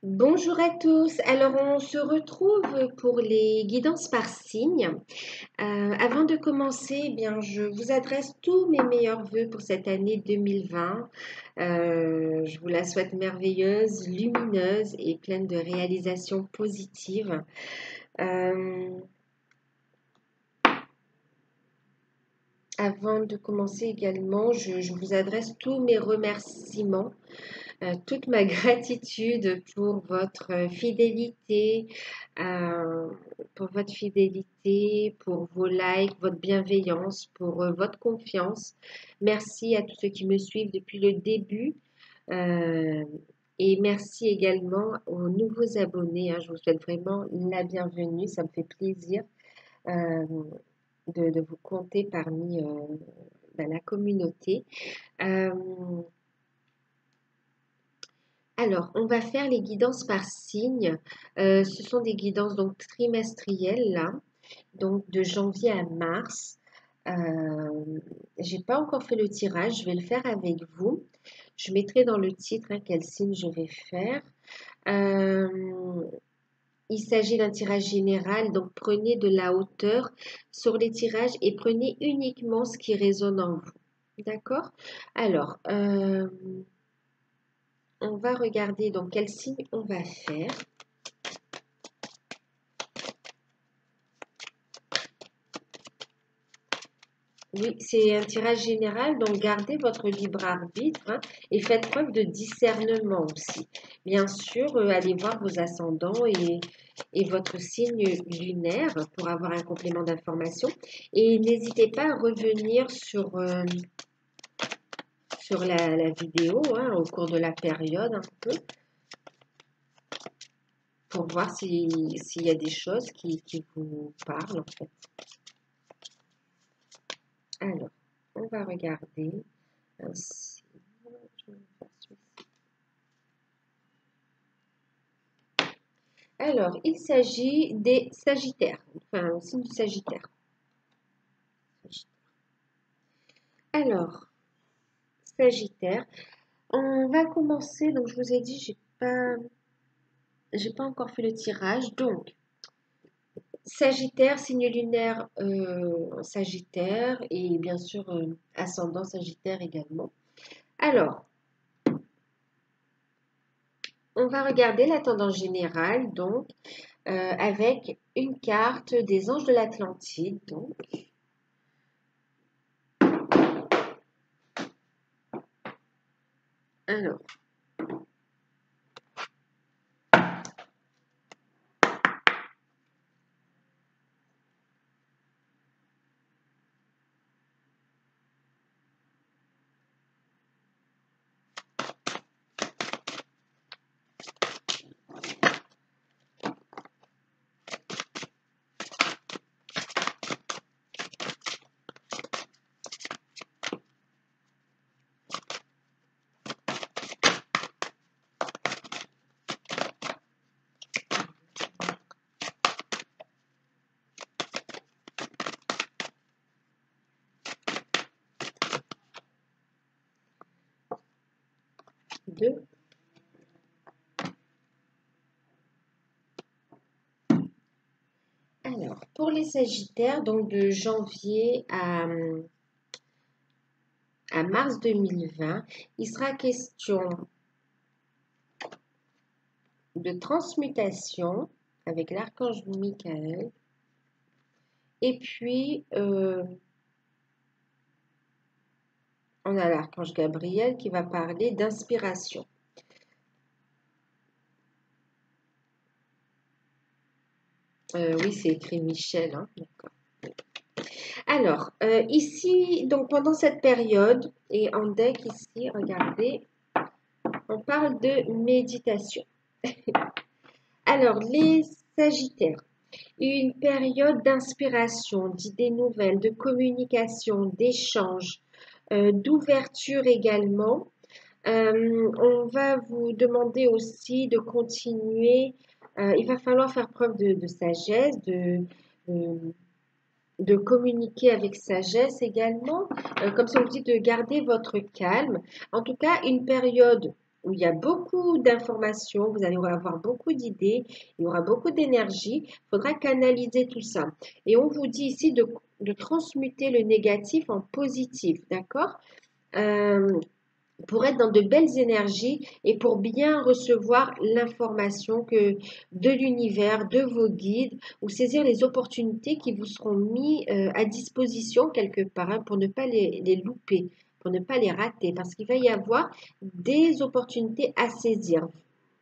Bonjour à tous. Alors, on se retrouve pour les guidances par signe. Avant de commencer, eh bien, je vous adresse tous mes meilleurs vœux pour cette année 2020. Je vous la souhaite merveilleuse, lumineuse et pleine de réalisations positives. Avant de commencer également, je vous adresse tous mes remerciements, toute ma gratitude euh, pour votre fidélité, pour vos likes, votre bienveillance, pour votre confiance. Merci à tous ceux qui me suivent depuis le début. euh, et merci également aux nouveaux abonnés, hein. Je vous souhaite vraiment la bienvenue. Ça me fait plaisir euh, de vous compter parmi la communauté. Euh, alors, on va faire les guidances par signe. Ce sont des guidances donc trimestrielles là, donc de janvier à mars. J'ai pas encore fait le tirage, je vais le faire avec vous. Je mettrai dans le titre quel signe je vais faire. Euh, il s'agit d'un tirage général, donc prenez de la hauteur sur les tirages et prenez uniquement ce qui résonne en vous. D'accord? Alors, on va regarder donc quel signe on va faire. Oui, c'est un tirage général, donc gardez votre libre arbitre, hein, et faites preuve de discernement aussi. Bien sûr, allez voir vos ascendants et votre signe lunaire pour avoir un complément d'information. Et n'hésitez pas à revenir sur la vidéo, hein, au cours de la période un peu, pour voir s'il y a des choses qui vous parlent en fait. Alors, on va regarder ainsi. Alors, il s'agit des Sagittaires, enfin, au signe du Sagittaire. Alors, Sagittaire, on va commencer. Donc, je vous ai dit, j'ai pas encore fait le tirage. Donc, Sagittaire, signe lunaire Sagittaire et bien sûr ascendant Sagittaire également. Alors, on va regarder la tendance générale, donc, avec une carte des anges de l'Atlantide. Donc, alors, 2. Alors, pour les Sagittaires, donc de janvier à mars 2020, il sera question de transmutation avec l'archange Michael. Et puis, on a l'archange Gabriel qui va parler d'inspiration. Oui, c'est écrit Michel, hein, d'accord. Alors, ici, donc pendant cette période, et en deck ici, regardez, on parle de méditation. Alors, les Sagittaires, une période d'inspiration, d'idées nouvelles, de communication, d'échange, d'ouverture également. On va vous demander aussi de continuer. Il va falloir faire preuve de sagesse, de communiquer avec sagesse également. Comme ça, on vous dit de garder votre calme. En tout cas, une période où il y a beaucoup d'informations, vous allez avoir beaucoup d'idées, il y aura beaucoup d'énergie. Il faudra canaliser tout ça. Et on vous dit ici de transmuter le négatif en positif, d'accord? Pour être dans de belles énergies et pour bien recevoir l'information que de l'univers, de vos guides, ou saisir les opportunités qui vous seront mises à disposition quelque part, hein, pour ne pas les louper, pour ne pas les rater, parce qu'il va y avoir des opportunités à saisir.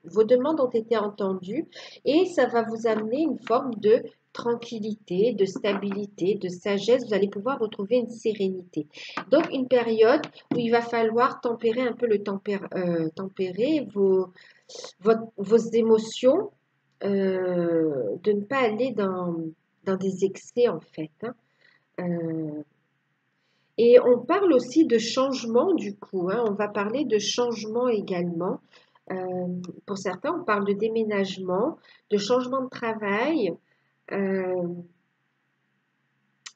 Vos demandes ont été entendues et ça va vous amener une forme de tranquillité, de stabilité, de sagesse. Vous allez pouvoir retrouver une sérénité. Donc, une période où il va falloir tempérer un peu tempérer vos émotions, de ne pas aller dans des excès en fait, hein. Euh, et on parle aussi de changement du coup, hein. On va parler de changement également. Euh, pour certains, on parle de déménagement, de changement de travail. euh,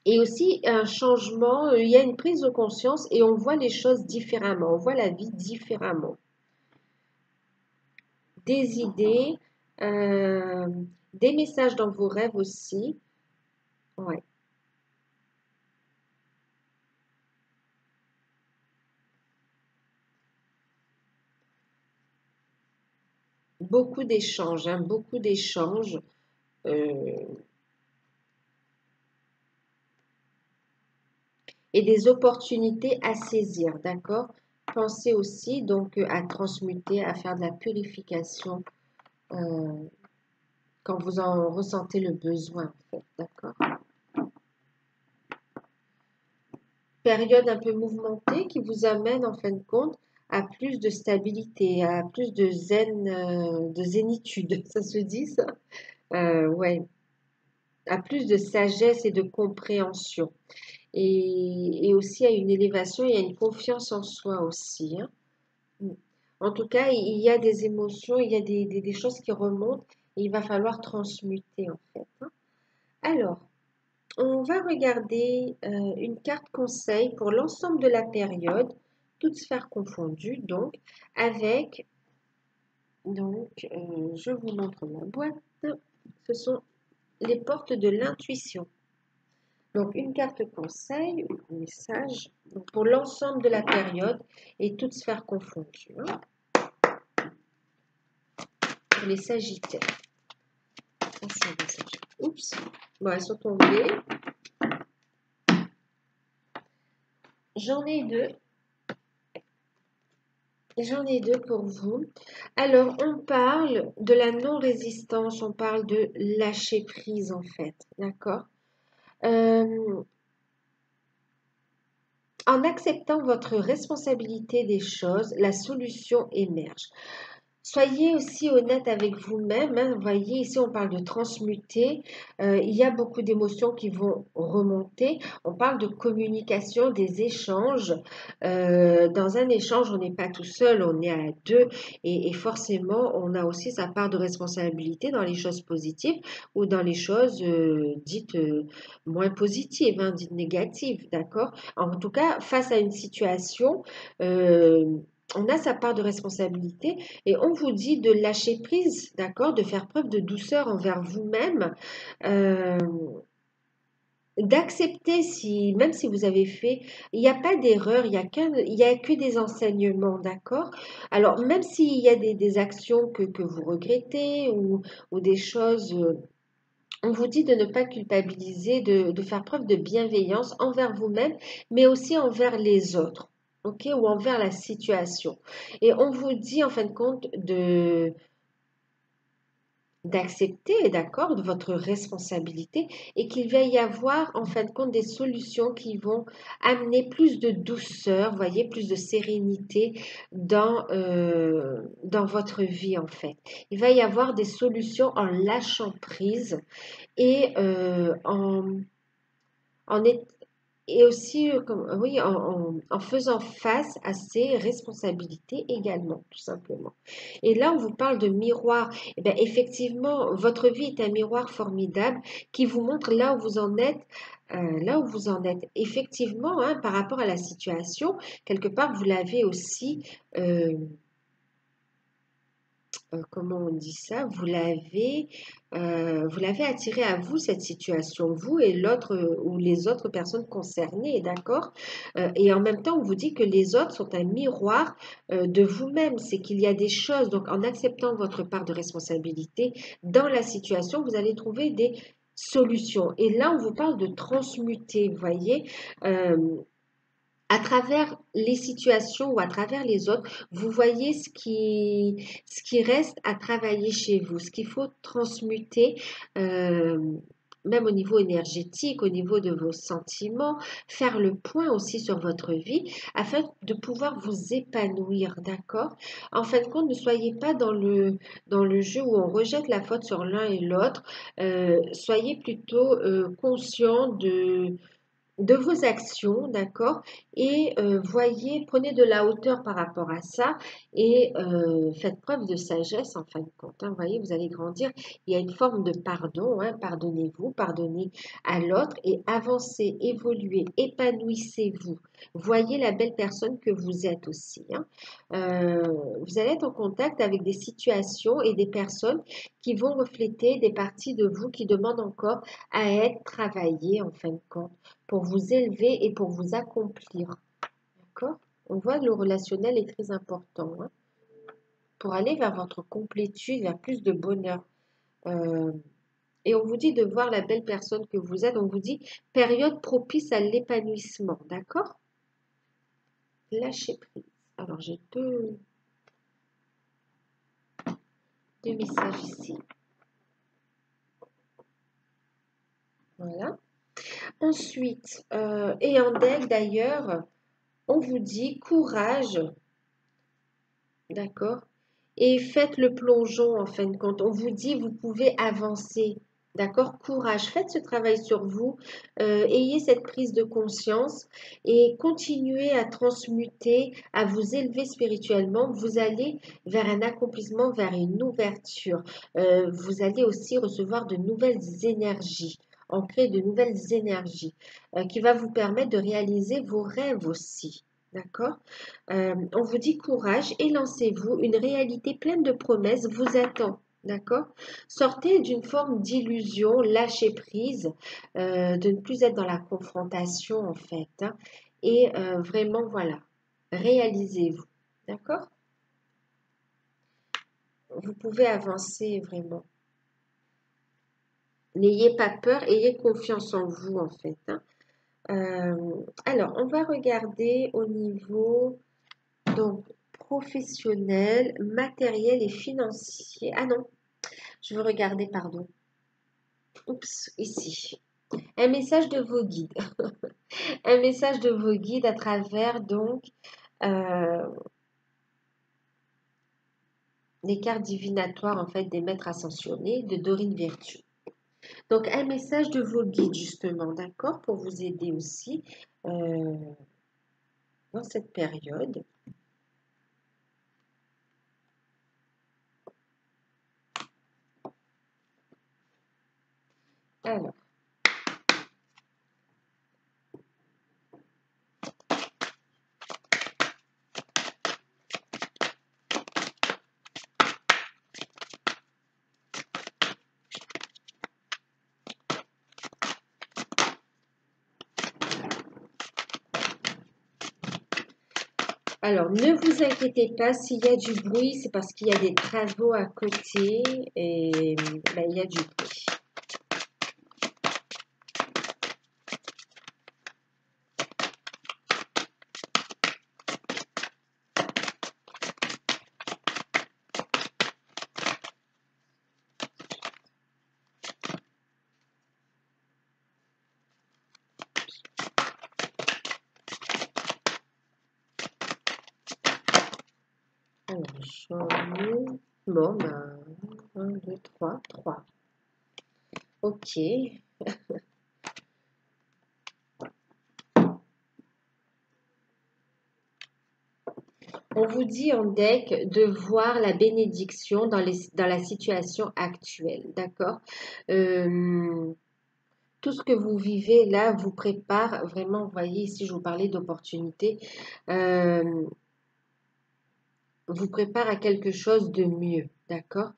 Et aussi un changement, il y a une prise de conscience et on voit les choses différemment, on voit la vie différemment. Des idées, euh, des messages dans vos rêves aussi. Ouais. Beaucoup d'échanges, hein, beaucoup d'échanges. euh, et des opportunités à saisir, d'accord? Pensez aussi donc à transmuter, à faire de la purification euh, quand vous en ressentez le besoin, en fait, d'accord? Période un peu mouvementée qui vous amène en fin de compte à plus de stabilité, à plus de zen, de zénitude, ça se dit ça? Ouais, à plus de sagesse et de compréhension. Et aussi à une élévation et à une confiance en soi aussi, hein. Mm. En tout cas, il y a des émotions, il y a des choses qui remontent et il va falloir transmuter en fait, hein. Alors, on va regarder une carte conseil pour l'ensemble de la période, toutes sphères confondues, donc, avec, je vous montre ma boîte, ce sont les portes de l'intuition. Donc, une carte conseil, un message, donc, pour l'ensemble de la période et toutes sphères confondues, hein, pour les sagittaires. Attention, les Sagittaires. Oups, bon, elles sont tombées. J'en ai deux. J'en ai deux pour vous. Alors, on parle de la non-résistance, on parle de lâcher prise en fait, d'accord? Euh, En acceptant votre responsabilité des choses, la solution émerge. Soyez aussi honnête avec vous-même, hein. Vous voyez, ici, on parle de transmuter. Il y a beaucoup d'émotions qui vont remonter. On parle de communication, des échanges. Dans un échange, on n'est pas tout seul, on est à deux. Et forcément, on a aussi sa part de responsabilité dans les choses positives ou dans les choses dites moins positives, hein, dites négatives, d'accord? En tout cas, face à une situation, euh, on a sa part de responsabilité et on vous dit de lâcher prise, d'accord, de faire preuve de douceur envers vous-même, euh, d'accepter si, même si vous avez fait, il n'y a pas d'erreur, il y a que des enseignements, d'accord? Alors, même s'il y a des actions que vous regrettez ou des choses, on vous dit de ne pas culpabiliser, de faire preuve de bienveillance envers vous-même, mais aussi envers les autres, ok, ou envers la situation. Et on vous dit en fin de compte d'accepter, d'accord, de votre responsabilité et qu'il va y avoir en fin de compte des solutions qui vont amener plus de douceur, voyez, plus de sérénité dans votre vie en fait. Il va y avoir des solutions en lâchant prise et en est- et aussi oui, en faisant face à ses responsabilités également, tout simplement. Et là, on vous parle de miroir. Eh bien, effectivement, votre vie est un miroir formidable qui vous montre là où vous en êtes. Là où vous en êtes. Effectivement, hein, par rapport à la situation, quelque part, vous l'avez aussi. euh, comment on dit ça, vous l'avez attiré à vous, cette situation, vous et l'autre ou les autres personnes concernées, d'accord? Et en même temps, on vous dit que les autres sont un miroir de vous-même. C'est qu'il y a des choses, donc en acceptant votre part de responsabilité dans la situation, vous allez trouver des solutions. Et là, on vous parle de transmuter, vous voyez? Euh, à travers les situations ou à travers les autres, vous voyez ce qui reste à travailler chez vous, ce qu'il faut transmuter, euh, même au niveau énergétique, au niveau de vos sentiments, faire le point aussi sur votre vie afin de pouvoir vous épanouir, d'accord? En fin de compte, ne soyez pas dans le jeu où on rejette la faute sur l'un et l'autre. Soyez plutôt conscient de vos actions, d'accord? Et voyez, prenez de la hauteur par rapport à ça et faites preuve de sagesse en fin de compte, hein. Vous voyez, vous allez grandir. Il y a une forme de pardon, hein. Pardonnez-vous, pardonnez à l'autre et avancez, évoluez, épanouissez-vous. Voyez la belle personne que vous êtes aussi, hein. Vous allez être en contact avec des situations et des personnes qui vont refléter des parties de vous qui demandent encore à être travaillées en fin de compte pour vous élever et pour vous accomplir. D'accord? On voit que le relationnel est très important, hein, pour aller vers votre complétude, vers plus de bonheur. Euh, et on vous dit de voir la belle personne que vous êtes. On vous dit période propice à l'épanouissement. D'accord? Lâchez prise. Alors, j'ai deux messages ici. Voilà. Ensuite, et en deck d'ailleurs, on vous dit courage. D'accord? Et faites le plongeon en fin de compte. On vous dit, vous pouvez avancer. D'accord? Courage. Faites ce travail sur vous. Ayez cette prise de conscience et continuez à transmuter, à vous élever spirituellement. Vous allez vers un accomplissement, vers une ouverture. Vous allez aussi recevoir de nouvelles énergies, ancrer de nouvelles énergies qui va vous permettre de réaliser vos rêves aussi. D'accord? On vous dit courage et lancez-vous. Une réalité pleine de promesses vous attend. D'accord? Sortez d'une forme d'illusion, lâchez prise, de ne plus être dans la confrontation en fait, hein. Et vraiment, voilà, réalisez-vous. D'accord? Vous pouvez avancer vraiment. N'ayez pas peur, ayez confiance en vous en fait, hein. Alors, on va regarder au niveau donc professionnel, matériel et financier. Ah non, je veux regarder, pardon. Oups, ici. Un message de vos guides. Un message de vos guides à travers donc euh, les cartes divinatoires en fait des maîtres ascensionnés de Dorine Virtue. Donc un message de vos guides justement, d'accord, pour vous aider aussi euh, dans cette période. Alors, ne vous inquiétez pas, s'il y a du bruit, c'est parce qu'il y a des travaux à côté et ben, il y a du bruit. Alors, j'en ai... Bon, ben, 1, 2, 3, 3. Ok. On vous dit en deck de voir la bénédiction dans la situation actuelle, d'accord? Euh, tout ce que vous vivez là vous prépare vraiment, vous voyez ici, je vous parlais d'opportunités. Euh, vous prépare à quelque chose de mieux, d'accord?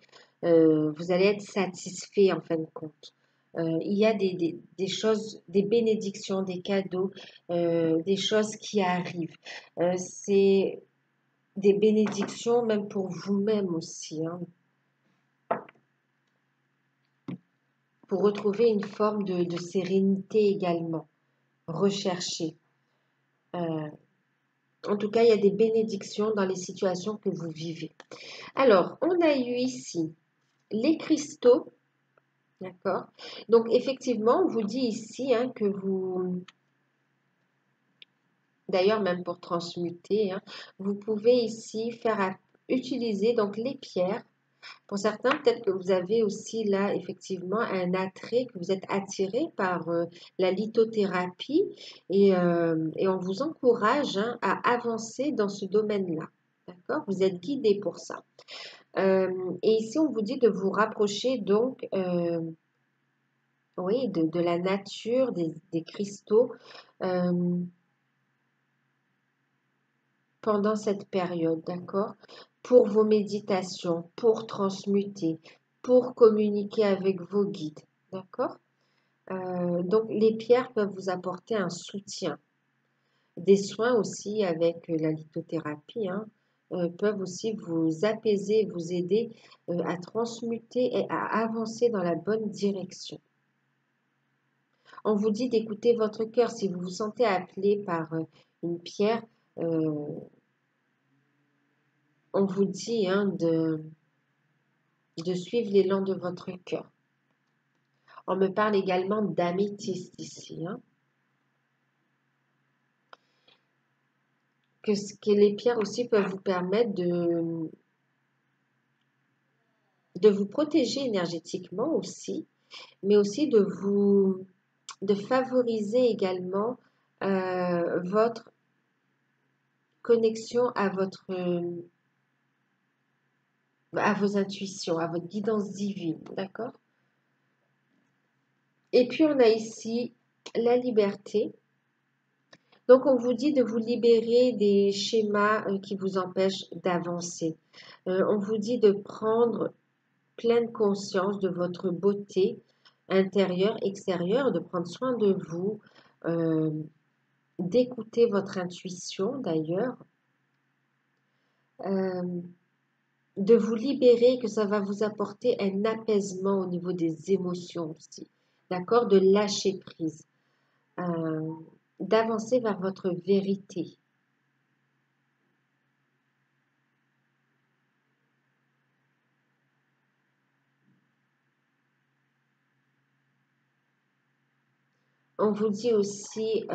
Vous allez être satisfait en fin de compte. Il y a des choses, des bénédictions, des cadeaux, des choses qui arrivent. C'est des bénédictions même pour vous-même aussi, hein, pour retrouver une forme de sérénité également, recherchée. Euh, En tout cas, il y a des bénédictions dans les situations que vous vivez. Alors, on a eu ici les cristaux, d'accord? Donc, effectivement, on vous dit ici hein, que vous, d'ailleurs, même pour transmuter, hein, vous pouvez ici utiliser donc les pierres. Pour certains, peut-être que vous avez aussi là, effectivement, un attrait, que vous êtes attiré par la lithothérapie et on vous encourage hein, à avancer dans ce domaine-là. D'accord? Vous êtes guidé pour ça. Et ici, on vous dit de vous rapprocher donc, oui, de la nature, des cristaux pendant cette période, d'accord? Pour vos méditations, pour transmuter, pour communiquer avec vos guides, d'accord? Donc, les pierres peuvent vous apporter un soutien. Des soins aussi avec la lithothérapie hein, peuvent aussi vous apaiser, vous aider à transmuter et à avancer dans la bonne direction. On vous dit d'écouter votre cœur. Si vous vous sentez appelé par une pierre, euh, on vous dit hein, de suivre l'élan de votre cœur. On me parle également d'améthyste ici. Hein, que les pierres aussi peuvent vous permettre de vous protéger énergétiquement aussi, mais aussi de favoriser également votre connexion à vos intuitions, à votre guidance divine, d'accord? Et puis on a ici la liberté. Donc on vous dit de vous libérer des schémas qui vous empêchent d'avancer. On vous dit de prendre pleine conscience de votre beauté intérieure, extérieure, de prendre soin de vous, euh, d'écouter votre intuition d'ailleurs, euh, de vous libérer, que ça va vous apporter un apaisement au niveau des émotions aussi, d'accord? De lâcher prise, euh, d'avancer vers votre vérité. On vous dit aussi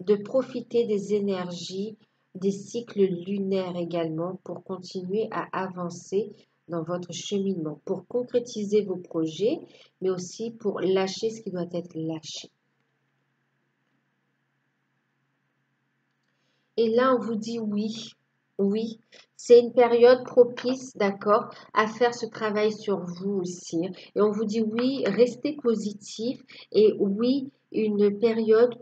de profiter des énergies, des cycles lunaires également pour continuer à avancer dans votre cheminement, pour concrétiser vos projets, mais aussi pour lâcher ce qui doit être lâché. Et là, on vous dit oui, oui, c'est une période propice, d'accord, à faire ce travail sur vous aussi. Et on vous dit oui, restez positif et oui, une période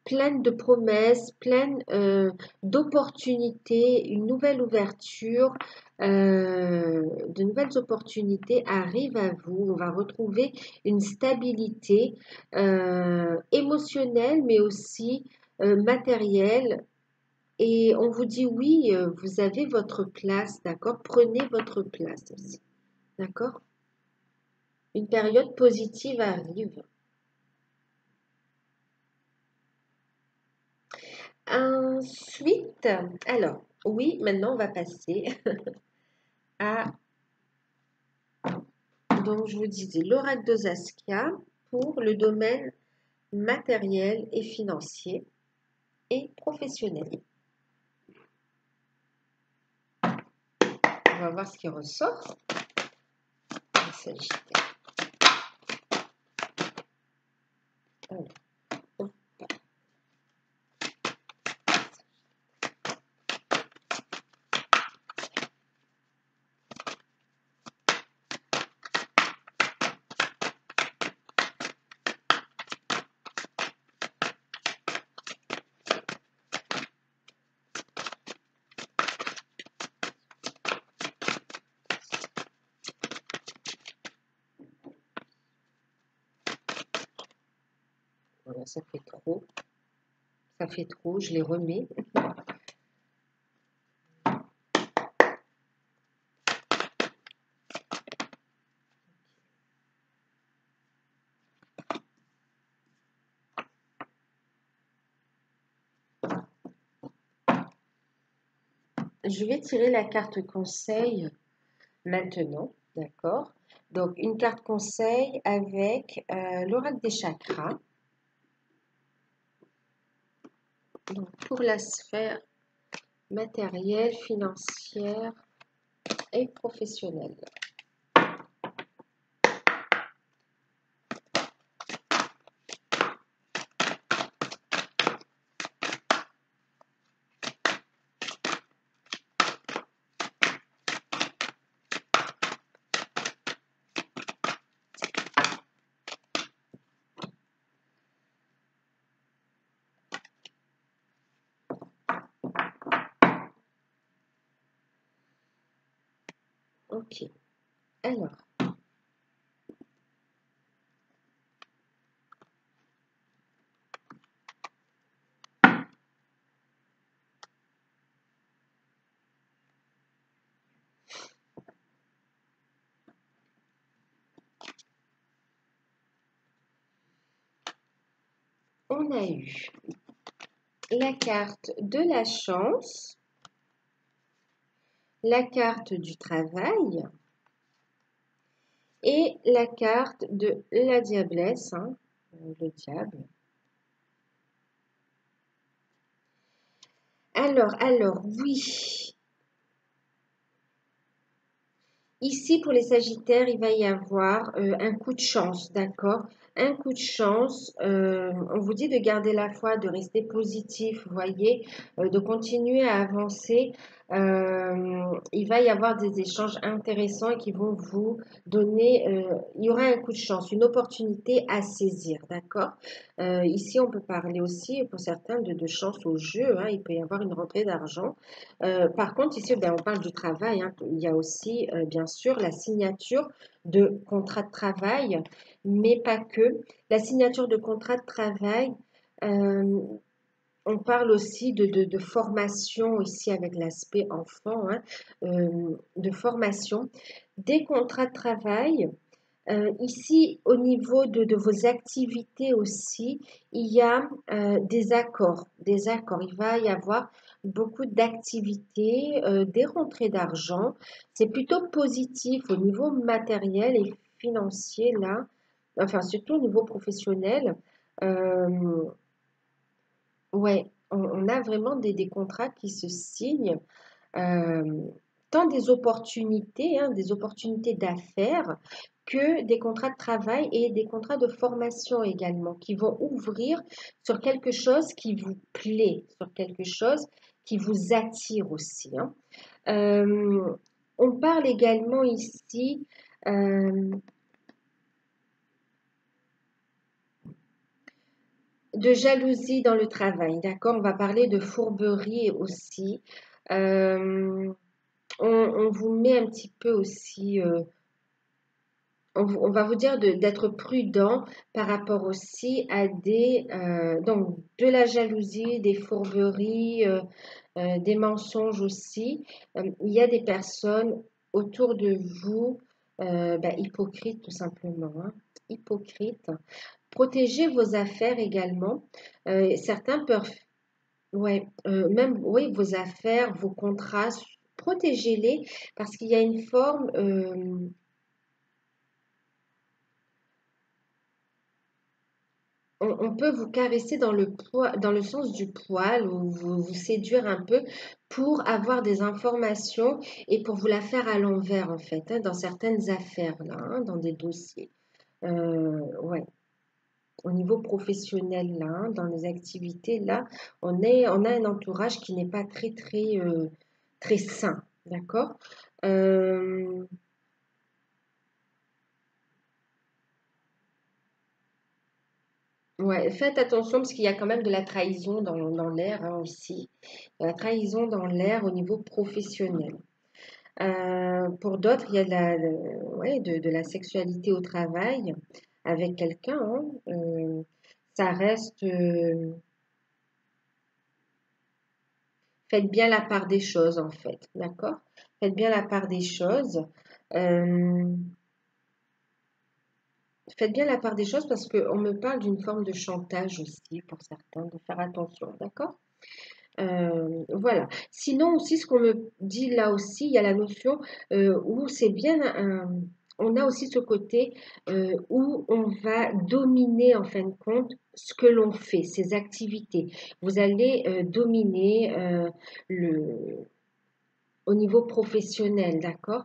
pleine de promesses, pleine d'opportunités, une nouvelle ouverture, de nouvelles opportunités arrivent à vous. On va retrouver une stabilité émotionnelle, mais aussi matérielle. Et on vous dit oui, vous avez votre place, d'accord? Prenez votre place aussi, d'accord? Une période positive arrive. Ensuite, alors, oui, maintenant on va passer à, donc je vous disais, l'oracle de Saskia pour le domaine matériel et financier et professionnel. On va voir ce qui ressort. Il s'agit. ça fait trop. Ça fait trop, je les remets. Je vais tirer la carte conseil maintenant, d'accord? Donc, une carte conseil avec l'oracle des chakras. Donc, pour la sphère matérielle, financière et professionnelle. Ok, alors, on a eu la carte de la chance, la carte du travail et la carte de la diablesse, hein, le diable. Alors, oui. Ici, pour les Sagittaires, il va y avoir un coup de chance, d'accord? Un coup de chance. On vous dit de garder la foi, de rester positif, vous voyez, de continuer à avancer. Il va y avoir des échanges intéressants qui vont vous donner, il y aura un coup de chance, une opportunité à saisir, d'accord? Ici, on peut parler aussi pour certains de chance au jeu, hein, il peut y avoir une rentrée d'argent. Par contre, ici, ben, on parle du travail, hein. Il y a aussi, bien sûr, la signature de contrat de travail, mais pas que. La signature de contrat de travail, euh, on parle aussi de formation ici avec l'aspect enfant, hein, de formation. Des contrats de travail. Ici, au niveau de vos activités aussi, il y a des accords, des accords. Il va y avoir beaucoup d'activités, des rentrées d'argent. C'est plutôt positif au niveau matériel et financier là, enfin surtout au niveau professionnel. Euh, ouais, on a vraiment des contrats qui se signent. euh, Tant des opportunités d'affaires, que des contrats de travail et des contrats de formation également, qui vont ouvrir sur quelque chose qui vous plaît, sur quelque chose qui vous attire aussi, hein. Euh, on parle également ici euh, de jalousie dans le travail, d'accord? On va parler de fourberie aussi. Euh, on vous met un petit peu aussi on va vous dire d'être prudent par rapport aussi à donc de la jalousie, des fourberies, des mensonges aussi. Il y a des personnes autour de vous, hypocrites tout simplement, hein, hypocrites. Protégez vos affaires également. Certains peuvent, ouais, même, oui, vos affaires, vos contrats, protégez-les parce qu'il y a une forme, on peut vous caresser dans le sens du poil ou vous séduire un peu pour avoir des informations et pour vous la faire à l'envers en fait, hein, dans certaines affaires là, hein, dans des dossiers. Ouais, au niveau professionnel là, hein, dans les activités là, on a un entourage qui n'est pas très sain, d'accord? Euh, Ouais, faites attention parce qu'il y a quand même de la trahison dans l'air, hein, aussi. De la trahison dans l'air au niveau professionnel. Pour d'autres, il y a ouais, de la sexualité au travail avec quelqu'un, hein. ça reste... faites bien la part des choses, en fait. D'accord? Faites bien la part des choses. Faites bien la part des choses parce qu'on me parle d'une forme de chantage aussi pour certains, de faire attention. D'accord? Voilà. Sinon aussi, ce qu'on me dit là aussi, il y a la notion où c'est bien on a aussi ce côté où on va dominer en fin de compte ce que l'on fait, ses activités. Vous allez dominer le au niveau professionnel, d'accord?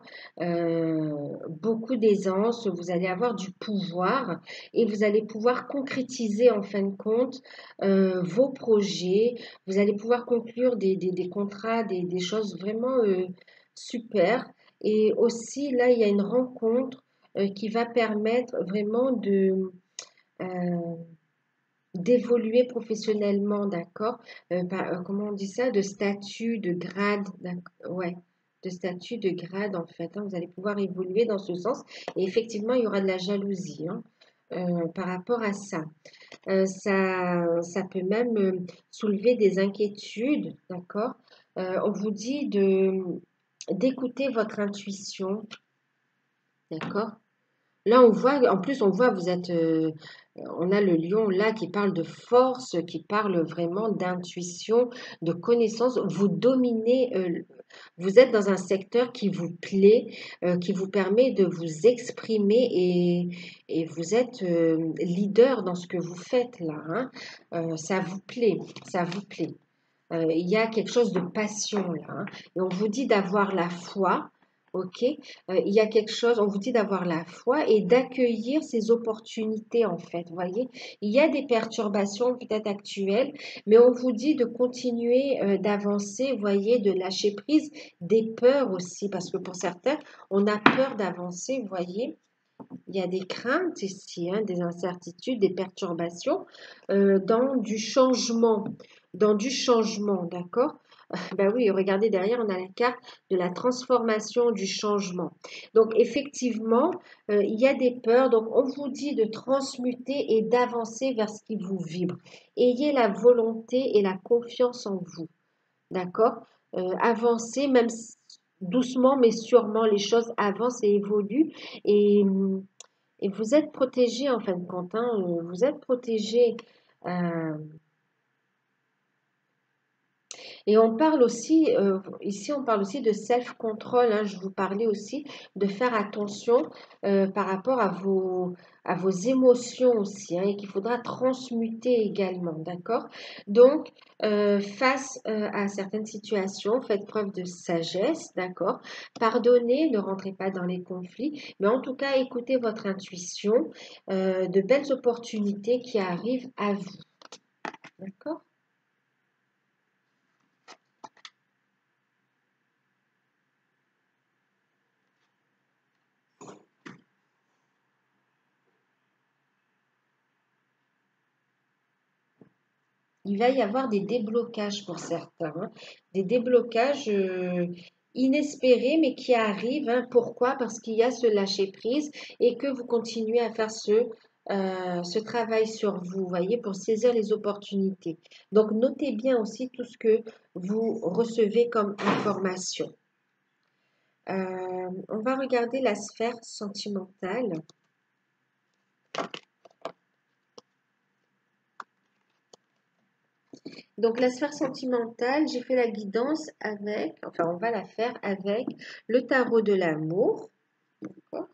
Beaucoup d'aisance, vous allez avoir du pouvoir et vous allez pouvoir concrétiser en fin de compte vos projets. Vous allez pouvoir conclure des contrats, des choses vraiment super. Et aussi, là, il y a une rencontre qui va permettre vraiment euh, d'évoluer professionnellement, d'accord? Comment on dit ça? De statut, de grade, ouais, de statut, de grade en fait, hein. Vous allez pouvoir évoluer dans ce sens. Et effectivement, il y aura de la jalousie hein, par rapport à ça. Ça peut même soulever des inquiétudes, d'accord? On vous dit d'écouter votre intuition, d'accord? Là, on voit, en plus, on voit, vous êtes, on a le lion là qui parle de force, qui parle vraiment d'intuition, de connaissance. Vous dominez, vous êtes dans un secteur qui vous plaît, qui vous permet de vous exprimer et vous êtes leader dans ce que vous faites là, hein. Ça vous plaît, ça vous plaît. Il y a quelque chose de passion là, hein. Et on vous dit d'avoir la foi, ok? Il y a quelque chose, on vous dit d'avoir la foi et d'accueillir ces opportunités en fait, vous voyez? Il y a des perturbations peut-être actuelles, mais on vous dit de continuer d'avancer, vous voyez, de lâcher prise, des peurs aussi, parce que pour certains, on a peur d'avancer, vous voyez? Il y a des craintes ici, hein, des incertitudes, des perturbations dans du changement, d'accord? Ben oui, regardez derrière, on a la carte de la transformation, du changement. Donc effectivement, il y a des peurs. Donc on vous dit de transmuter et d'avancer vers ce qui vous vibre. Ayez la volonté et la confiance en vous, d'accord? Avancez, même doucement, mais sûrement, les choses avancent et évoluent. Et, et vous êtes protégé en fin de compte, hein, vous êtes protégé. euh, et on parle aussi, ici on parle aussi de self-control, hein, je vous parlais aussi de faire attention par rapport à vos émotions aussi, hein, et qu'il faudra transmuter également, d'accord? Donc, face à certaines situations, faites preuve de sagesse, d'accord? Pardonnez, ne rentrez pas dans les conflits, mais en tout cas, écoutez votre intuition, de belles opportunités qui arrivent à vous, d'accord? Il va y avoir des déblocages pour certains, hein. Des déblocages inespérés, mais qui arrivent, hein. Pourquoi? Parce qu'il y a ce lâcher-prise et que vous continuez à faire ce travail sur vous, voyez, pour saisir les opportunités. Donc, notez bien aussi tout ce que vous recevez comme information. On va regarder la sphère sentimentale. Donc, la sphère sentimentale, j'ai fait la guidance avec, enfin, on va la faire avec le tarot de l'amour. D'accord.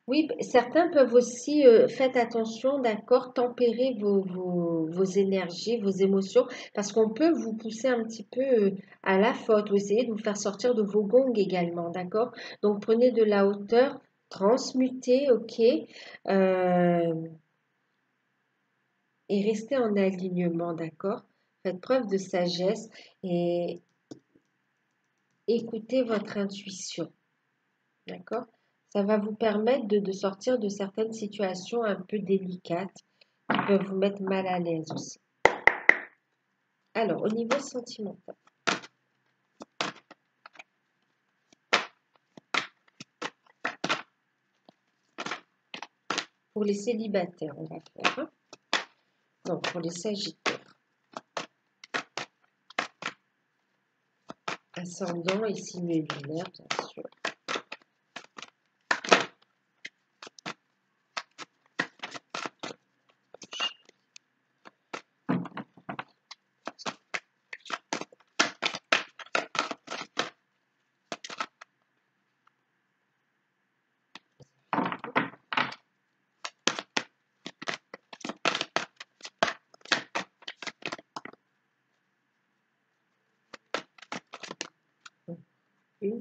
Oui, certains peuvent aussi, faites attention, d'accord, tempérer vos énergies, vos émotions, parce qu'on peut vous pousser un petit peu à la faute ou essayer de vous faire sortir de vos gongs également, d'accord? Donc, prenez de la hauteur, transmutez, ok, et restez en alignement, d'accord? Faites preuve de sagesse et écoutez votre intuition, d'accord? Ça va vous permettre de sortir de certaines situations un peu délicates qui peuvent vous mettre mal à l'aise aussi. Alors, au niveau sentimental, Pour les célibataires, on va faire. Hein. Donc, pour les sagittaires. Ascendant et signe lunaire, bien sûr. Une.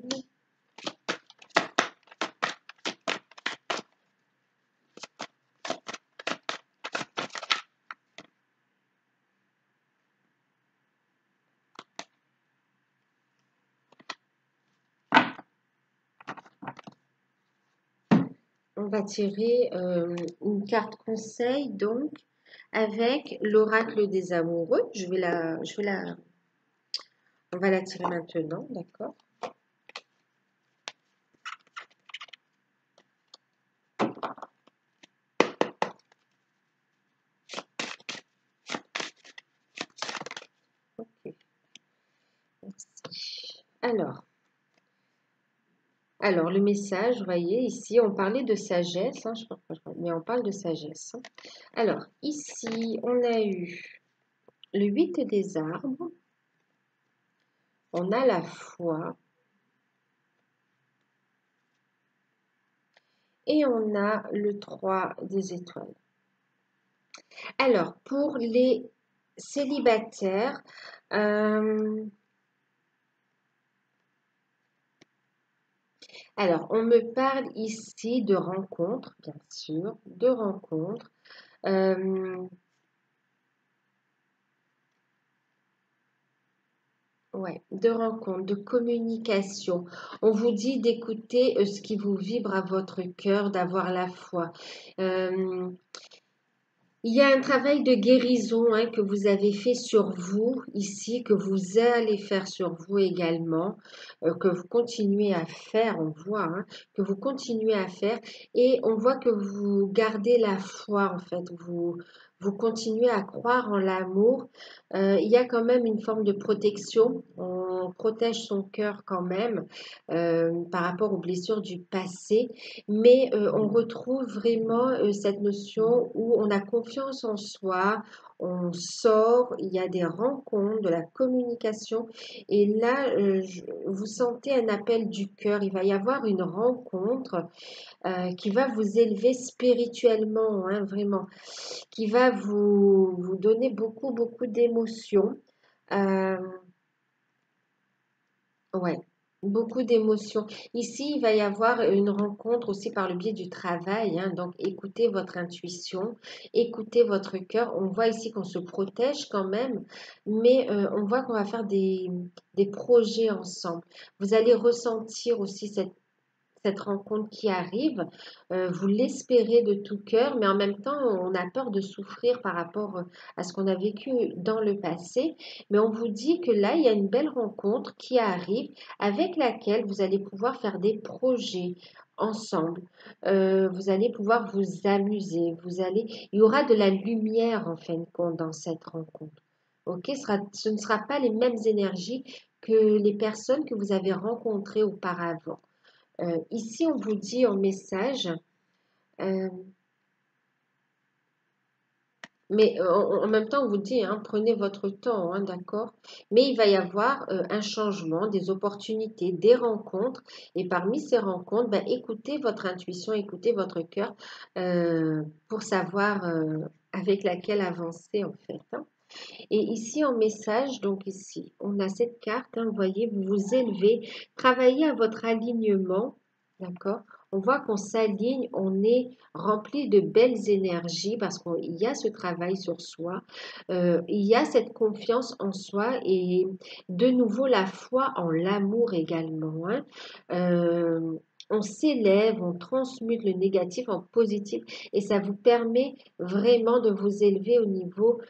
On va tirer une carte conseil, donc, avec l'oracle des amoureux. On va la tirer maintenant, d'accord? Ok, merci. Alors, le message, vous voyez, ici, on parlait de sagesse, hein, je sais pas pourquoi mais on parle de sagesse. Hein. Alors, ici, on a eu le 8 des arbres, on a la foi, et on a le 3 des étoiles. Alors, pour les célibataires, alors, on me parle ici de rencontres, bien sûr, de rencontres. Ouais, de rencontres, de communication. On vous dit d'écouter ce qui vous vibre à votre cœur, d'avoir la foi. Euh, Il y a un travail de guérison hein, que vous avez fait sur vous ici, que vous allez faire sur vous également, que vous continuez à faire, on voit, hein, que vous continuez à faire et on voit que vous gardez la foi en fait, vous continuez à croire en l'amour. Il y a quand même une forme de protection, on protège son cœur quand même par rapport aux blessures du passé mais on retrouve vraiment cette notion où on a confiance en soi, on sort, il y a des rencontres, de la communication, et là, vous sentez un appel du cœur, il va y avoir une rencontre qui va vous élever spirituellement, hein, vraiment, qui va vous donner beaucoup, beaucoup d'émotions. Euh, Ouais, beaucoup d'émotions. Ici, il va y avoir une rencontre aussi par le biais du travail, hein, donc écoutez votre intuition, écoutez votre cœur. On voit ici qu'on se protège quand même, mais on voit qu'on va faire des projets ensemble. Vous allez ressentir aussi cette rencontre qui arrive, vous l'espérez de tout cœur, mais en même temps, on a peur de souffrir par rapport à ce qu'on a vécu dans le passé. Mais on vous dit que là, il y a une belle rencontre qui arrive avec laquelle vous allez pouvoir faire des projets ensemble. Vous allez pouvoir vous amuser. Il y aura de la lumière en fin de compte dans cette rencontre. Ok, ce ne sera pas les mêmes énergies que les personnes que vous avez rencontrées auparavant. Ici, on vous dit en message, euh, mais en même temps, on vous dit, hein, prenez votre temps, hein, d'accord? Mais il va y avoir un changement, des opportunités, des rencontres. Et parmi ces rencontres, ben, écoutez votre intuition, écoutez votre cœur pour savoir avec laquelle avancer, en fait. Hein. Et ici, en message, donc ici, on a cette carte, hein, vous voyez, vous vous élevez, travaillez à votre alignement, d'accord? On voit qu'on s'aligne, on est rempli de belles énergies parce qu'il y a ce travail sur soi, il y a cette confiance en soi et de nouveau la foi en l'amour également. Hein. On s'élève, on transmute le négatif en positif et ça vous permet vraiment de vous élever au niveau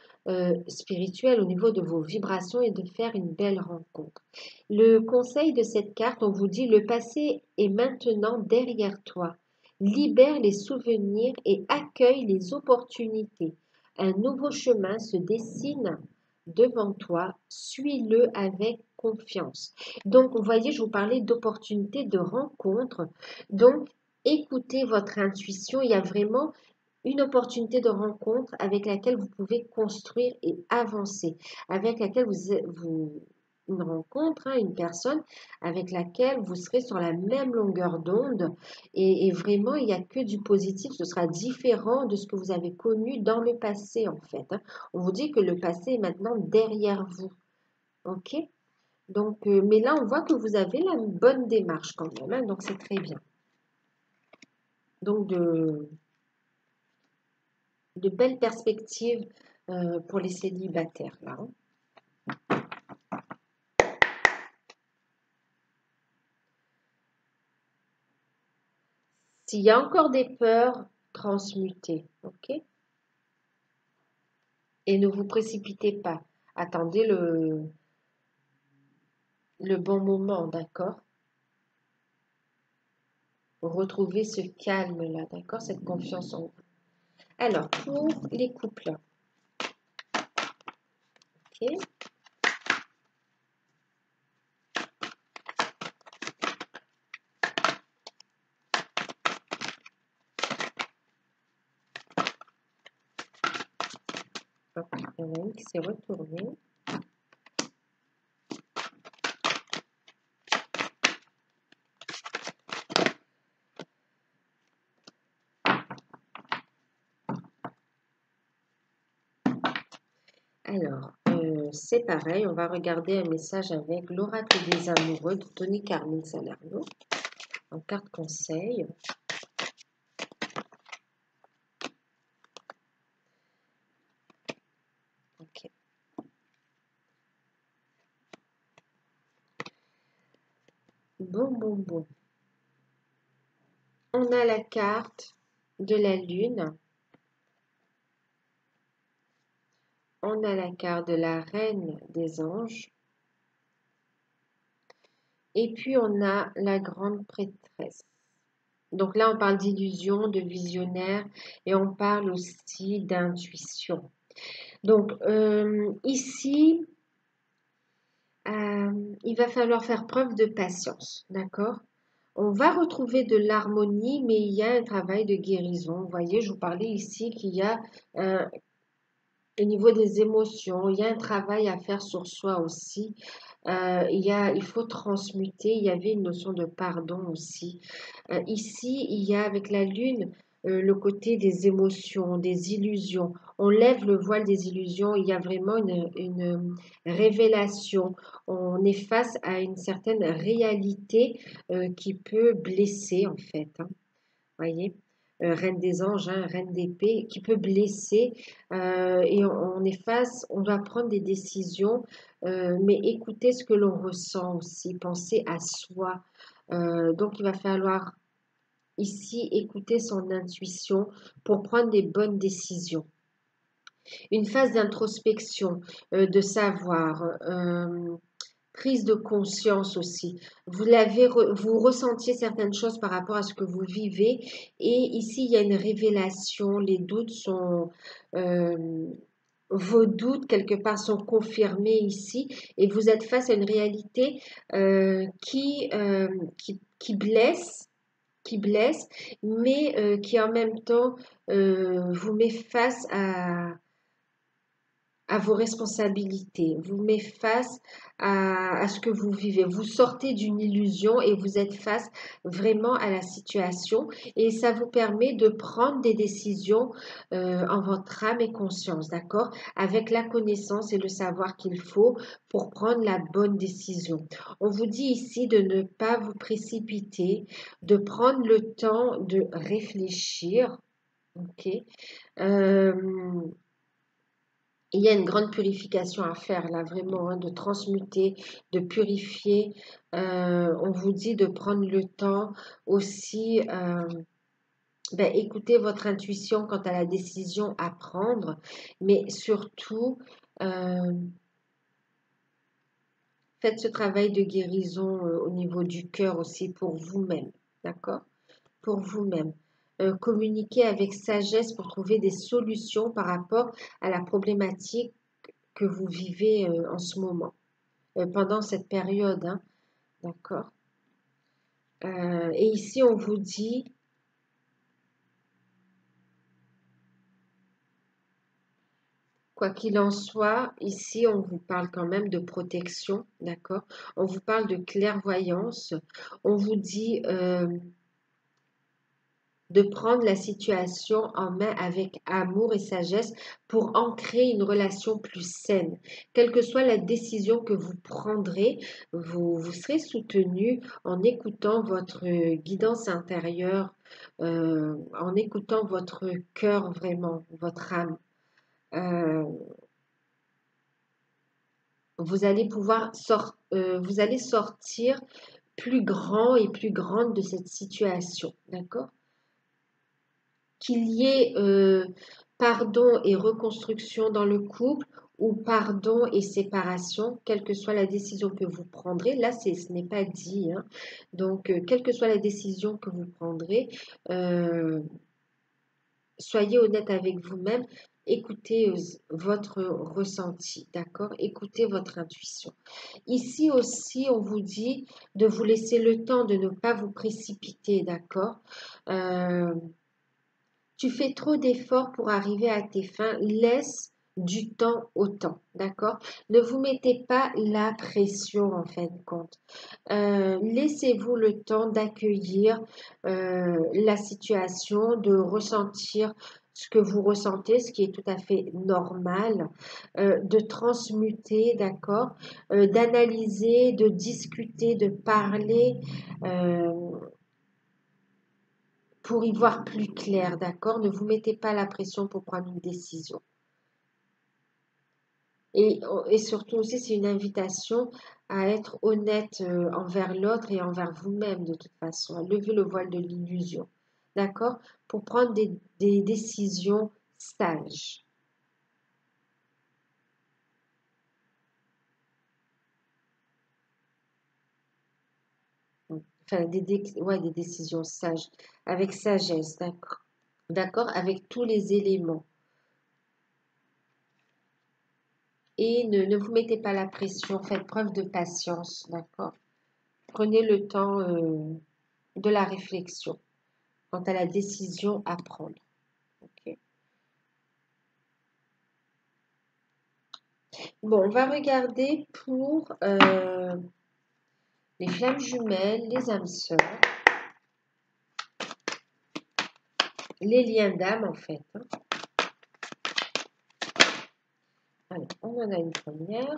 spirituel, au niveau de vos vibrations et de faire une belle rencontre. Le conseil de cette carte, on vous dit le passé est maintenant derrière toi. libère les souvenirs et accueille les opportunités. Un nouveau chemin se dessine devant toi, suis-le avec confiance. Donc, vous voyez, je vous parlais d'opportunités, de rencontres. Donc, écoutez votre intuition. Il y a vraiment une opportunité de rencontre avec laquelle vous pouvez construire et avancer, avec laquelle une rencontre, hein, une personne avec laquelle vous serez sur la même longueur d'onde et vraiment il n'y a que du positif, ce sera différent de ce que vous avez connu dans le passé en fait. Hein. On vous dit que le passé est maintenant derrière vous, ok? Donc, mais là on voit que vous avez la bonne démarche quand même, hein, donc c'est très bien. Donc de belles perspectives pour les célibataires là. Hein. S'il y a encore des peurs, transmutez, ok? Et ne vous précipitez pas. Attendez le bon moment, d'accord? Retrouvez ce calme-là, d'accord? Cette confiance en vous. Alors, pour les couples, ok? Hop, il y en a une qui s'est retournée. Alors, c'est pareil, on va regarder un message avec l'oracle des amoureux de Tony Carmen Salerno en carte conseil. Ok. Bon. On a la carte de la lune. On a la carte de la reine des anges. Et puis, on a la grande prêtresse. Donc là, on parle d'illusion, de visionnaire et on parle aussi d'intuition. Donc ici, il va falloir faire preuve de patience, d'accord? On va retrouver de l'harmonie, mais il y a un travail de guérison. Vous voyez, je vous parlais ici qu'il y a au niveau des émotions, il y a un travail à faire sur soi aussi. Il faut transmuter. Il y avait une notion de pardon aussi. Ici, il y a avec la lune le côté des émotions, des illusions. On lève le voile des illusions. Il y a vraiment une révélation. On est face à une certaine réalité qui peut blesser en fait. Hein. Voyez, reine des anges, hein, reine d'épée, qui peut blesser. Et on est face, on doit prendre des décisions, mais écouter ce que l'on ressent aussi, penser à soi. Donc, il va falloir ici écouter son intuition pour prendre des bonnes décisions. Une phase d'introspection, de savoir. Prise de conscience aussi. Vous ressentiez certaines choses par rapport à ce que vous vivez et ici il y a une révélation. Les doutes sont, vos doutes quelque part sont confirmés ici et vous êtes face à une réalité qui blesse, mais qui en même temps vous met face à vos responsabilités, vous met face à ce que vous vivez. Vous sortez d'une illusion et vous êtes face vraiment à la situation et ça vous permet de prendre des décisions en votre âme et conscience, d'accord? Avec la connaissance et le savoir qu'il faut pour prendre la bonne décision. On vous dit ici de ne pas vous précipiter, de prendre le temps de réfléchir, ok? Il y a une grande purification à faire là, vraiment, hein, de transmuter, de purifier. On vous dit de prendre le temps aussi, écoutez votre intuition quant à la décision à prendre, mais surtout, euh, faites ce travail de guérison au niveau du cœur aussi pour vous-même, d'accord? Pour vous-même. communiquer avec sagesse pour trouver des solutions par rapport à la problématique que vous vivez en ce moment, pendant cette période, hein, d'accord? Et ici, on vous dit, quoi qu'il en soit, ici, on vous parle quand même de protection, d'accord? On vous parle de clairvoyance. On vous dit de prendre la situation en main avec amour et sagesse pour ancrer une relation plus saine. Quelle que soit la décision que vous prendrez, vous serez soutenu en écoutant votre guidance intérieure, en écoutant votre cœur vraiment, votre âme. Euh, vous allez vous allez sortir plus grand et plus grande de cette situation, d'accord? Qu'il y ait pardon et reconstruction dans le couple ou pardon et séparation, quelle que soit la décision que vous prendrez. Là, ce n'est pas dit, hein. Donc, quelle que soit la décision que vous prendrez, euh, soyez honnête avec vous-même. Écoutez votre ressenti, d'accord? Écoutez votre intuition. Ici aussi, on vous dit de vous laisser le temps, de ne pas vous précipiter, d'accord? Euh, Tu fais trop d'efforts pour arriver à tes fins, laisse du temps au temps, d'accord? Ne vous mettez pas la pression en fin de compte. Laissez-vous le temps d'accueillir la situation, de ressentir ce que vous ressentez, ce qui est tout à fait normal, de transmuter, d'accord? D'analyser, de discuter, de parler. euh, pour y voir plus clair, d'accord? Ne vous mettez pas la pression pour prendre une décision. Et surtout aussi, c'est une invitation à être honnête envers l'autre et envers vous-même de toute façon, à lever le voile de l'illusion, d'accord? Pour prendre des décisions sages. Enfin, ouais, des décisions sages, avec sagesse, d'accord? D'accord? Avec tous les éléments. Et ne vous mettez pas la pression, faites preuve de patience, d'accord? Prenez le temps de la réflexion quant à la décision à prendre. Ok. Bon, on va regarder pour les flammes jumelles, les âmes sœurs, les liens d'âme en fait, hein. Alors, on en a une première.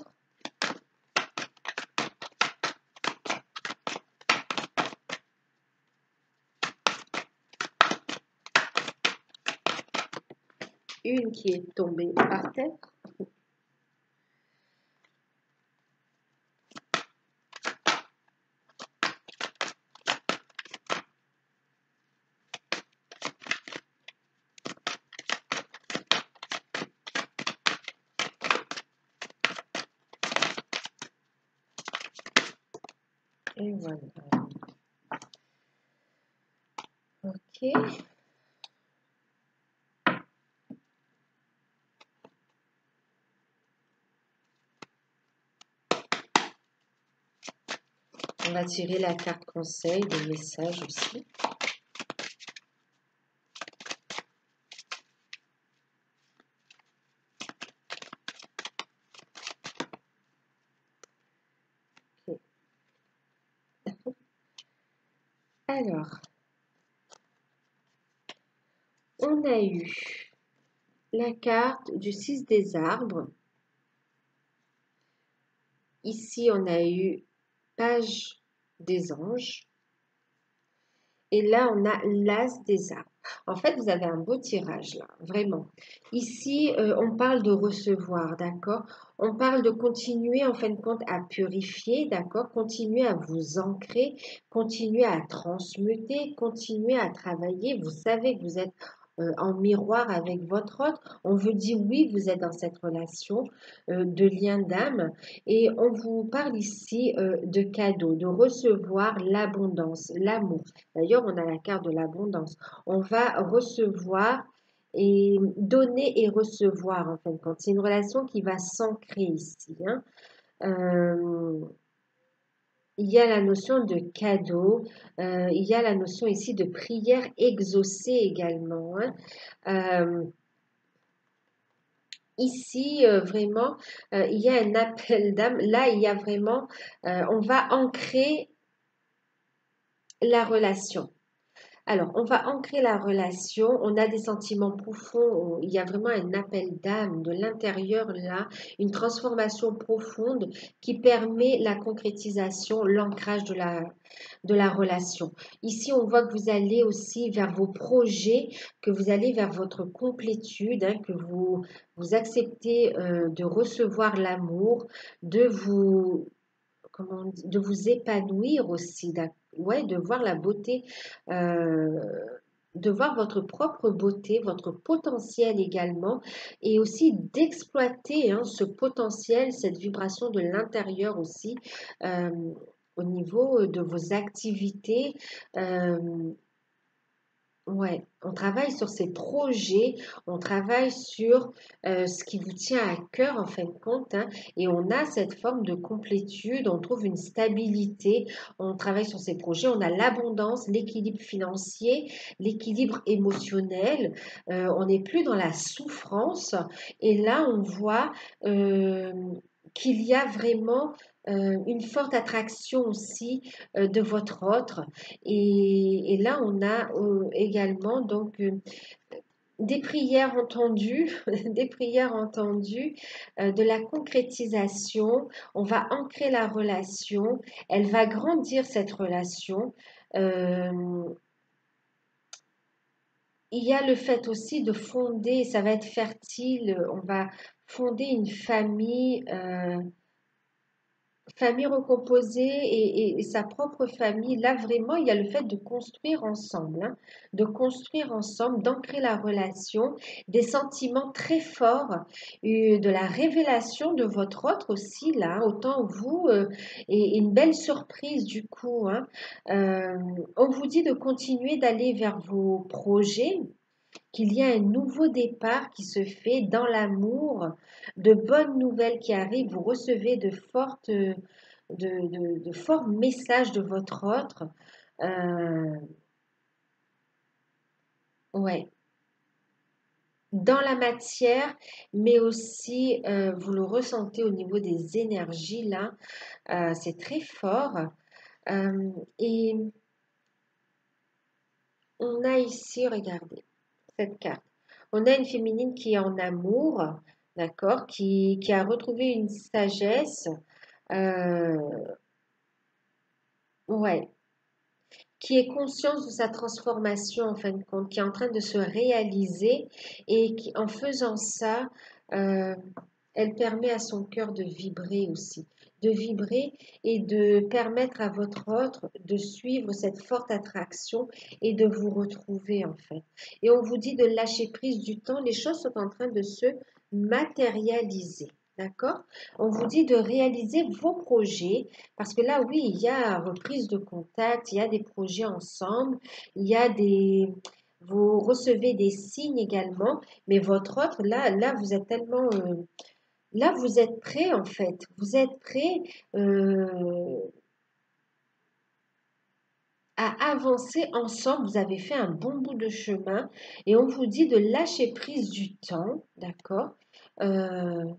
Une qui est tombée par terre. Et voilà. Ok. On va tirer la carte conseil, le message aussi. Ok. Alors, on a eu la carte du 6 des arbres. Ici, on a eu page des anges. Et là, on a l'as des arbres. En fait, vous avez un beau tirage là, vraiment. Ici, on parle de recevoir, d'accord? On parle de continuer, en fin de compte, à purifier, d'accord? Continuer à vous ancrer, continuer à transmuter, continuer à travailler. Vous savez que vous êtes en miroir avec votre autre. On vous dit oui, vous êtes dans cette relation de lien d'âme et on vous parle ici de cadeaux, de recevoir l'abondance, l'amour. D'ailleurs, on a la carte de l'abondance. On va recevoir et donner et recevoir en fin de compte. C'est une relation qui va s'ancrer ici, hein. Euh, il y a la notion de cadeau, il y a la notion ici de prière exaucée également, hein. Euh, Ici, vraiment, il y a un appel d'âme. Là, il y a vraiment, on va ancrer la relation. Alors, on va ancrer la relation, on a des sentiments profonds, il y a vraiment un appel d'âme de l'intérieur là, une transformation profonde qui permet la concrétisation, l'ancrage de la relation. Ici, on voit que vous allez aussi vers vos projets, que vous allez vers votre complétude, hein, que vous acceptez de recevoir l'amour, de vous de vous épanouir aussi, ouais, de voir la beauté, euh, de voir votre propre beauté, votre potentiel également, et aussi d'exploiter hein, ce potentiel, cette vibration de l'intérieur aussi, euh, au niveau de vos activités. euh, Ouais, on travaille sur ces projets, on travaille sur ce qui vous tient à cœur en fin de compte, hein, et on a cette forme de complétude, on trouve une stabilité, on travaille sur ces projets, on a l'abondance, l'équilibre financier, l'équilibre émotionnel, on n'est plus dans la souffrance, et là on voit euh, qu'il y a vraiment une forte attraction aussi de votre autre. Et là, on a également donc des prières entendues, des prières entendues, de la concrétisation. On va ancrer la relation, elle va grandir cette relation. Euh, il y a le fait aussi de fonder, ça va être fertile, on va fonder une famille. Famille recomposée et sa propre famille, là vraiment, il y a le fait de construire ensemble, hein, de construire ensemble, d'ancrer la relation, des sentiments très forts, de la révélation de votre autre aussi, là, autant vous, et une belle surprise du coup, hein. Euh, on vous dit de continuer d'aller vers vos projets, qu'il y a un nouveau départ qui se fait dans l'amour, de bonnes nouvelles qui arrivent, vous recevez de forts messages de votre autre. Euh, ouais, dans la matière, mais aussi vous le ressentez au niveau des énergies là, c'est très fort. Euh, et on a ici, regardez, cette carte. On a une féminine qui est en amour, d'accord, qui a retrouvé une sagesse, euh, ouais, qui est consciente de sa transformation en fin de compte, qui est en train de se réaliser et qui, en faisant ça, euh, elle permet à son cœur de vibrer et de permettre à votre autre de suivre cette forte attraction et de vous retrouver en fait. Et on vous dit de lâcher prise du temps, les choses sont en train de se matérialiser. D'accord? On vous dit de réaliser vos projets parce que là, oui, il y a reprise de contact, il y a des projets ensemble, il y a des... Vous recevez des signes également, mais votre autre, là, vous êtes tellement là, vous êtes prêt en fait. Vous êtes prêt à avancer ensemble. Vous avez fait un bon bout de chemin et on vous dit de lâcher prise du temps, d'accord? Euh,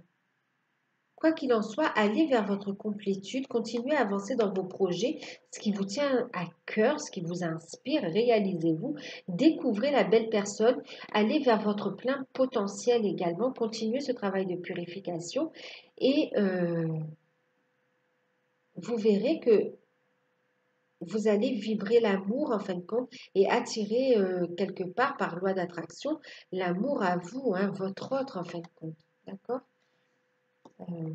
Quoi qu'il en soit, allez vers votre complétude, continuez à avancer dans vos projets, ce qui vous tient à cœur, ce qui vous inspire, réalisez-vous, découvrez la belle personne, allez vers votre plein potentiel également, continuez ce travail de purification et vous verrez que vous allez vibrer l'amour en fin de compte et attirer quelque part par loi d'attraction l'amour à vous, hein, votre autre en fin de compte. D'accord?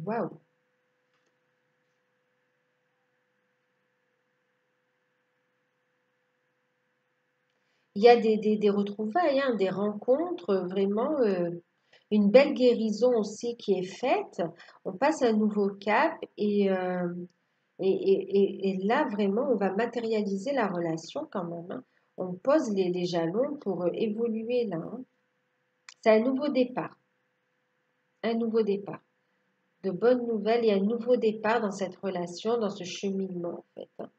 Waouh! Il y a des retrouvailles, hein, des rencontres, vraiment une belle guérison aussi qui est faite. On passe un nouveau cap et là, vraiment, on va matérialiser la relation quand même, hein. On pose les jalons pour évoluer là, hein. C'est un nouveau départ, un nouveau départ. De bonnes nouvelles et un nouveau départ dans cette relation, dans ce cheminement en fait, hein.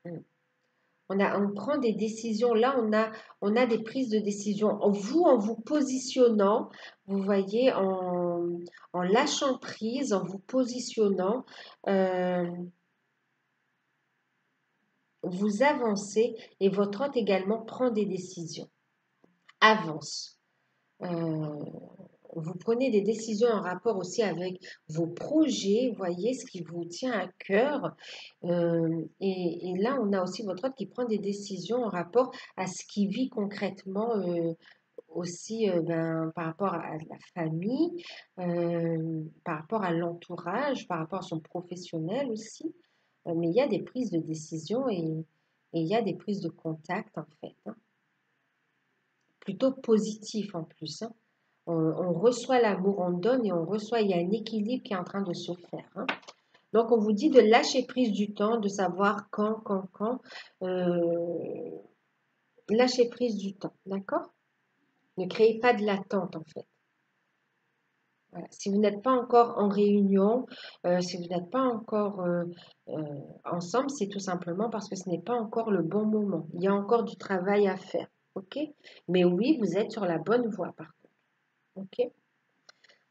Mm. On prend des décisions. Là, on a des prises de décision. En vous positionnant, vous voyez, en lâchant prise, en vous positionnant, euh, vous avancez et votre hôte également prend des décisions, avance. Euh, vous prenez des décisions en rapport aussi avec vos projets, voyez ce qui vous tient à cœur. Et là, on a aussi votre hôte qui prend des décisions en rapport à ce qu'il vit concrètement aussi par rapport à la famille, par rapport à l'entourage, par rapport à son professionnel aussi. Mais il y a des prises de décision et il y a des prises de contact en fait, hein. Plutôt positif en plus, hein. On reçoit l'amour, on donne et on reçoit. Il y a un équilibre qui est en train de se faire, hein. Donc, on vous dit de lâcher prise du temps, de savoir quand. Euh, lâcher prise du temps, d'accord? Ne créez pas de l'attente, en fait. Voilà. Si vous n'êtes pas encore en réunion, si vous n'êtes pas encore euh, ensemble, c'est tout simplement parce que ce n'est pas encore le bon moment. Il y a encore du travail à faire, ok? Mais oui, vous êtes sur la bonne voie, par contre, ok?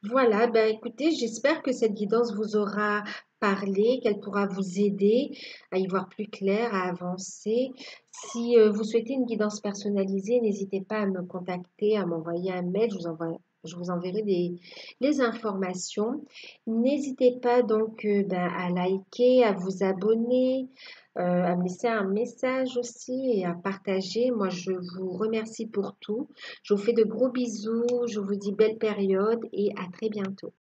Voilà, ben écoutez, j'espère que cette guidance vous aura parlé, qu'elle pourra vous aider à y voir plus clair, à avancer. Si vous souhaitez une guidance personnalisée, n'hésitez pas à me contacter, à m'envoyer un mail, je vous enverrai les informations. N'hésitez pas donc à liker, à vous abonner, à me laisser un message aussi et à partager. Moi, je vous remercie pour tout. Je vous fais de gros bisous, je vous dis belle période et à très bientôt.